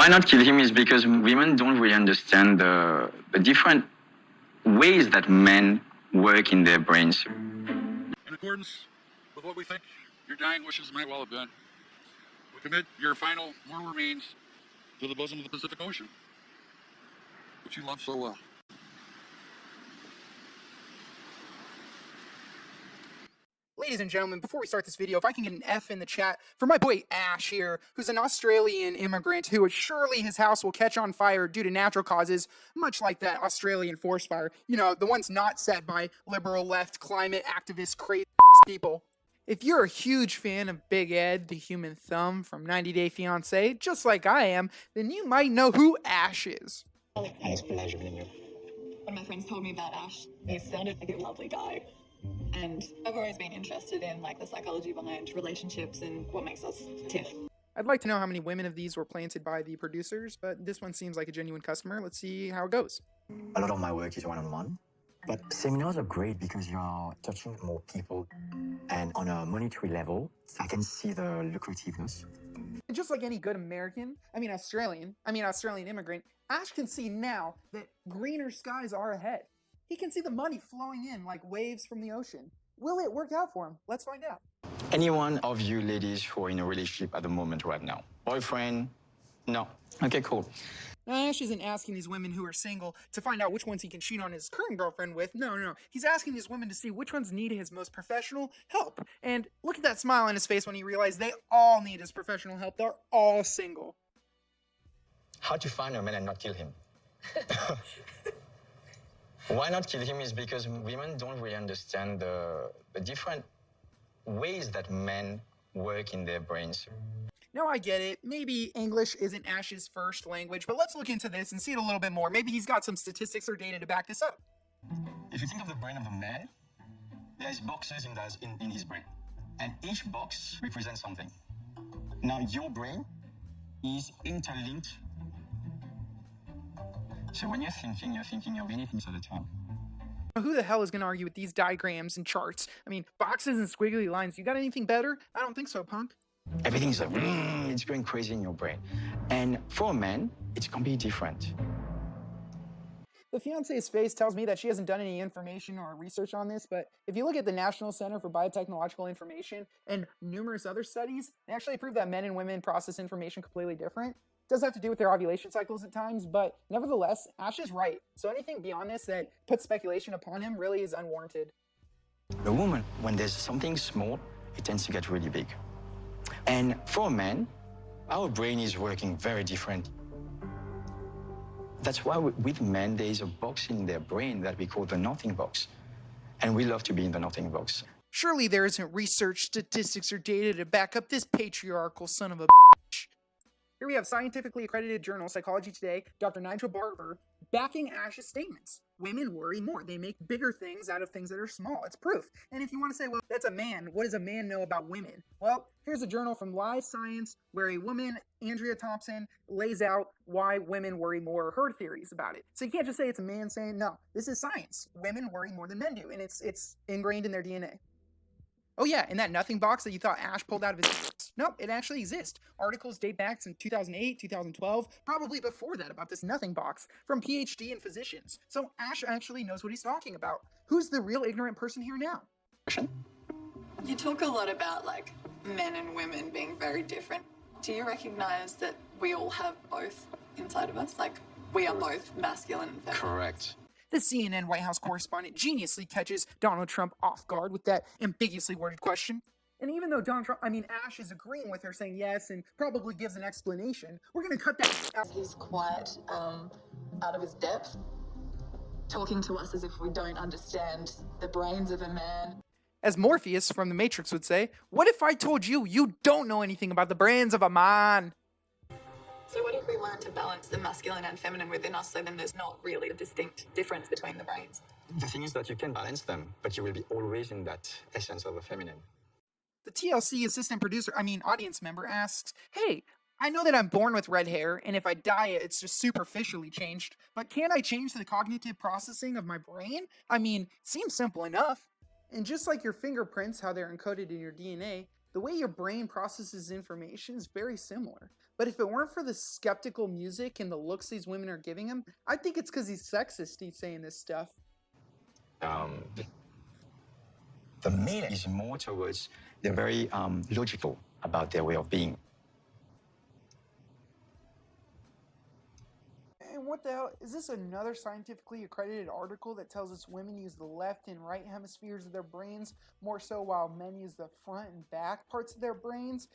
Why not kill him is because women don't really understand the different ways that men work in their brains. In accordance with what we think your dying wishes might well have been, we commit your final mortal remains to the bosom of the Pacific Ocean, which you love so well. Ladies and gentlemen, before we start this video, if I can get an F in the chat for my boy Ash here, who's an Australian immigrant who surely his house will catch on fire due to natural causes, much like that Australian forest fire. You know, the ones not set by liberal left climate activist crazy people. If you're a huge fan of Big Ed, the human thumb from 90 Day Fiance, just like I am, then you might know who Ash is. Nice pleasure meeting you. One of my friends told me about Ash. He sounded like a lovely guy. And I've always been interested in like the psychology behind relationships and what makes us tiff. I'd like to know how many women of these were planted by the producers, but this one seems like a genuine customer. Let's see how it goes. A lot of my work is one-on-one, but seminars are great because you're touching more people, and on a monetary level, I can see the lucrativeness. And just like any good Australian immigrant, Ash can see now that greener skies are ahead. He can see the money flowing in like waves from the ocean. Will it work out for him? Let's find out. Any one of you ladies who are in a relationship at the moment right now? Boyfriend? No. Okay, cool. Now, Ash isn't asking these women who are single to find out which ones he can cheat on his current girlfriend with. No. He's asking these women to see which ones need his most professional help. And look at that smile on his face when he realized they all need his professional help. They're all single. How to find a man and not kill him? Why not kill him is because women don't really understand the different ways that men work in their brains. Now I get it. Maybe English isn't Ash's first language, but let's look into this and see it a little bit more. Maybe he's got some statistics or data to back this up. If you think of the brain of a man, there's boxes in his brain, and each box represents something. Now your brain is interlinked. So when you're thinking of many things at a time. Who the hell is going to argue with these diagrams and charts? I mean, boxes and squiggly lines. You got anything better? I don't think so, punk. Everything's like, it's going crazy in your brain. And for a man, it's completely different. The fiance's face tells me that she hasn't done any information or research on this, but if you look at the National Center for Biotechnological Information and numerous other studies, they actually prove that men and women process information completely different. It does have to do with their ovulation cycles at times, but nevertheless, Ash is right. So anything beyond this that puts speculation upon him really is unwarranted. A woman, when there's something small, it tends to get really big. And for a man, our brain is working very different. That's why with men, there is a box in their brain that we call the nothing box. And we love to be in the nothing box. Surely there isn't research, statistics, or data to back up this patriarchal son of a bitch. Here we have scientifically accredited journal Psychology Today, Dr. Nigel Barber, backing Ash's statements. Women worry more. They make bigger things out of things that are small. It's proof. And if you want to say, well, that's a man, what does a man know about women? Well, here's a journal from Live Science where a woman, Andrea Thompson, lays out why women worry more, her theories about it. So you can't just say it's a man saying, no, this is science. Women worry more than men do, and it's ingrained in their DNA. Oh yeah, and that nothing box that you thought Ash pulled out of his... Nope, it actually exists. Articles date back since 2008, 2012, probably before that about this nothing box from PhD and physicians. So Ash actually knows what he's talking about. Who's the real ignorant person here now? You talk a lot about like men and women being very different. Do you recognize that we all have both inside of us? Like we are both masculine and feminine? Correct. The CNN White House correspondent geniusly catches Donald Trump off guard with that ambiguously worded question. And even though Ash is agreeing with her, saying yes, and probably gives an explanation, we're going to cut that out. He's quite out of his depth, talking to us as if we don't understand the brains of a man. As Morpheus from The Matrix would say, what if I told you you don't know anything about the brains of a man? So what if we learn to balance the masculine and feminine within us so then there's not really a distinct difference between the brains? The thing is that you can balance them, but you will be always in that essence of the feminine. The TLC audience member asks, hey, I know that I'm born with red hair, and if I dye it, it's just superficially changed, but can't I change the cognitive processing of my brain? Seems simple enough. And just like your fingerprints, how they're encoded in your DNA, The way your brain processes information is very similar. But if it weren't for the skeptical music and the looks these women are giving him, I think it's because he's sexist he's saying this stuff. The male is more towards they're very logical about their way of being. And what the hell? Is this another scientifically accredited article that tells us women use the left and right hemispheres of their brains more so while men use the front and back parts of their brains?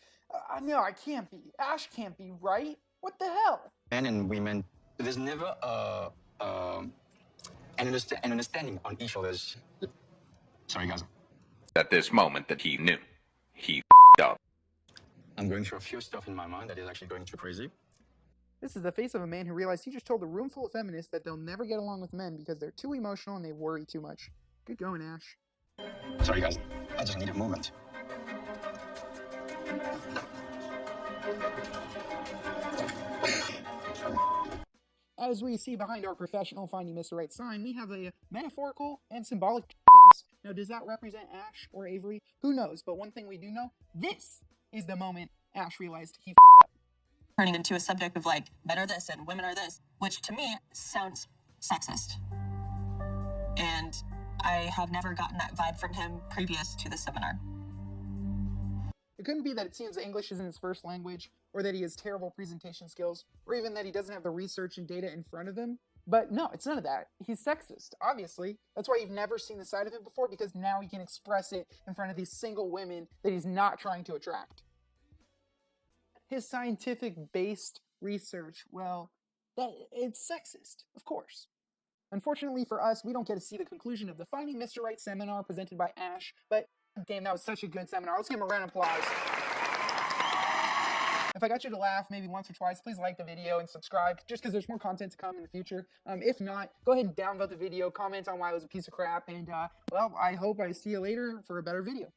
No, I can't be. Ash can't be right. What the hell? Men and women, there's never an understanding on each other's. Sorry, guys. At this moment that he knew, he up. I'm going through a few stuff in my mind that is actually going too crazy. This is the face of a man who realized he just told a room full of feminists that they'll never get along with men because they're too emotional and they worry too much. Good going, Ash. Sorry, guys. I just need a moment. As we see behind our professional finding Mr. Right sign, we have a metaphorical and symbolic ass. Now, does that represent Ash or Avery? Who knows? But one thing we do know, this is the moment Ash realized he up. Turning into a subject of like, men are this and women are this, which to me sounds sexist. And I have never gotten that vibe from him previous to the seminar. It couldn't be that it seems English isn't his first language, or that he has terrible presentation skills, or even that he doesn't have the research and data in front of him. But no, it's none of that. He's sexist, obviously. That's why you've never seen the side of him before, because now he can express it in front of these single women that he's not trying to attract. His scientific-based research, well, it's sexist, of course. Unfortunately for us, we don't get to see the conclusion of the Finding Mr. Right seminar presented by Ash, but damn, that was such a good seminar. Let's give him a round of applause. If I got you to laugh maybe once or twice, please like the video and subscribe, just because there's more content to come in the future. If not, go ahead and downvote the video, comment on why it was a piece of crap, and, well, I hope I see you later for a better video.